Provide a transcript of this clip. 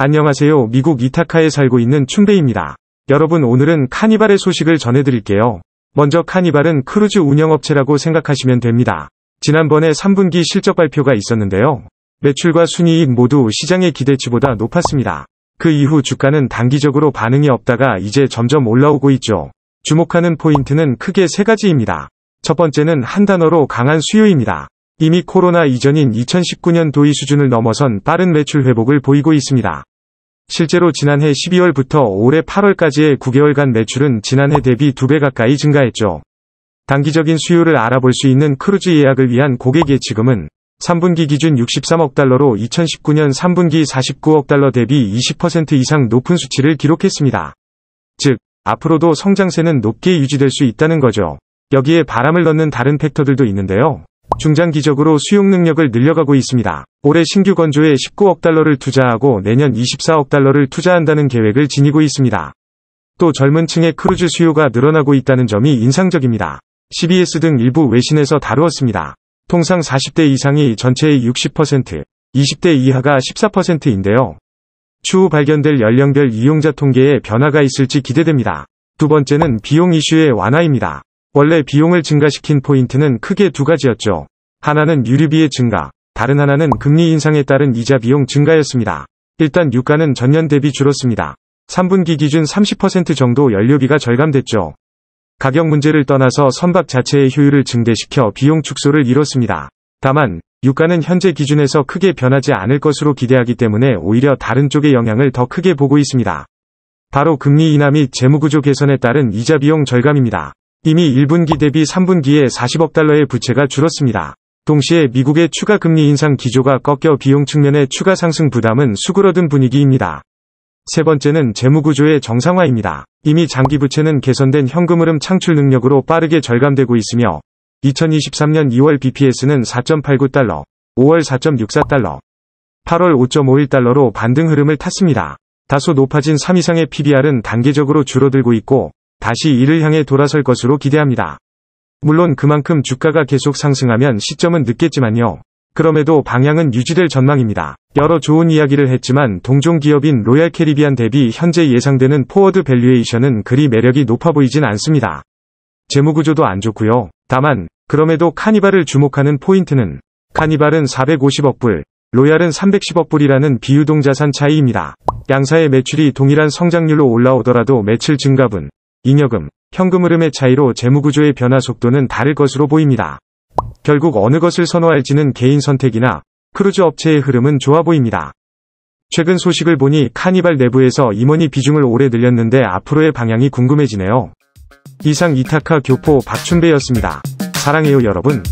안녕하세요. 미국 이타카에 살고 있는 춘배입니다. 여러분, 오늘은 카니발의 소식을 전해드릴게요. 먼저 카니발은 크루즈 운영업체라고 생각하시면 됩니다. 지난번에 3분기 실적 발표가 있었는데요. 매출과 순이익 모두 시장의 기대치보다 높았습니다. 그 이후 주가는 단기적으로 반응이 없다가 이제 점점 올라오고 있죠. 주목하는 포인트는 크게 세 가지입니다. 첫 번째는 한 단어로 강한 수요입니다. 이미 코로나 이전인 2019년도의 수준을 넘어선 빠른 매출 회복을 보이고 있습니다. 실제로 지난해 12월부터 올해 8월까지의 9개월간 매출은 지난해 대비 2배 가까이 증가했죠. 단기적인 수요를 알아볼 수 있는 크루즈 예약을 위한 고객 예치금은 3분기 기준 63억 달러로 2019년 3분기 49억 달러 대비 20% 이상 높은 수치를 기록했습니다. 즉, 앞으로도 성장세는 높게 유지될 수 있다는 거죠. 여기에 바람을 넣는 다른 팩터들도 있는데요. 중장기적으로 수용 능력을 늘려가고 있습니다. 올해 신규 건조에 19억 달러를 투자하고 내년 24억 달러를 투자한다는 계획을 지니고 있습니다. 또 젊은 층의 크루즈 수요가 늘어나고 있다는 점이 인상적입니다. CBS 등 일부 외신에서 다루었습니다. 통상 40대 이상이 전체의 60%, 20대 이하가 14%인데요. 추후 발견될 연령별 이용자 통계에 변화가 있을지 기대됩니다. 두 번째는 비용 이슈의 완화입니다. 원래 비용을 증가시킨 포인트는 크게 두 가지였죠. 하나는 유류비의 증가, 다른 하나는 금리 인상에 따른 이자 비용 증가였습니다. 일단 유가는 전년 대비 줄었습니다. 3분기 기준 30% 정도 연료비가 절감됐죠. 가격 문제를 떠나서 선박 자체의 효율을 증대시켜 비용 축소를 이뤘습니다. 다만 유가는 현재 기준에서 크게 변하지 않을 것으로 기대하기 때문에 오히려 다른 쪽의 영향을 더 크게 보고 있습니다. 바로 금리 인하 및 재무구조 개선에 따른 이자 비용 절감입니다. 이미 1분기 대비 3분기에 40억 달러의 부채가 줄었습니다. 동시에 미국의 추가 금리 인상 기조가 꺾여 비용 측면의 추가 상승 부담은 수그러든 분위기입니다. 세 번째는 재무구조의 정상화입니다. 이미 장기 부채는 개선된 현금 흐름 창출 능력으로 빠르게 절감되고 있으며 2023년 2월 BPS는 4.89달러, 5월 4.64달러, 8월 5.51달러로 반등 흐름을 탔습니다. 다소 높아진 3 이상의 PBR은 단계적으로 줄어들고 있고 다시 이를 향해 돌아설 것으로 기대합니다. 물론 그만큼 주가가 계속 상승하면 시점은 늦겠지만요. 그럼에도 방향은 유지될 전망입니다. 여러 좋은 이야기를 했지만 동종 기업인 로얄 캐리비안 대비 현재 예상되는 포워드 밸류에이션은 그리 매력이 높아 보이진 않습니다. 재무구조도 안 좋고요. 다만 그럼에도 카니발을 주목하는 포인트는 카니발은 450억 불, 로얄은 310억 불이라는 비유동자산 차이입니다. 양사의 매출이 동일한 성장률로 올라오더라도 매출 증가분, 잉여금, 현금 흐름의 차이로 재무구조의 변화 속도는 다를 것으로 보입니다. 결국 어느 것을 선호할지는 개인 선택이나 크루즈 업체의 흐름은 좋아 보입니다. 최근 소식을 보니 카니발 내부에서 임원이 비중을 오래 늘렸는데 앞으로의 방향이 궁금해지네요. 이상 이타카 교포 박춘배였습니다. 사랑해요 여러분.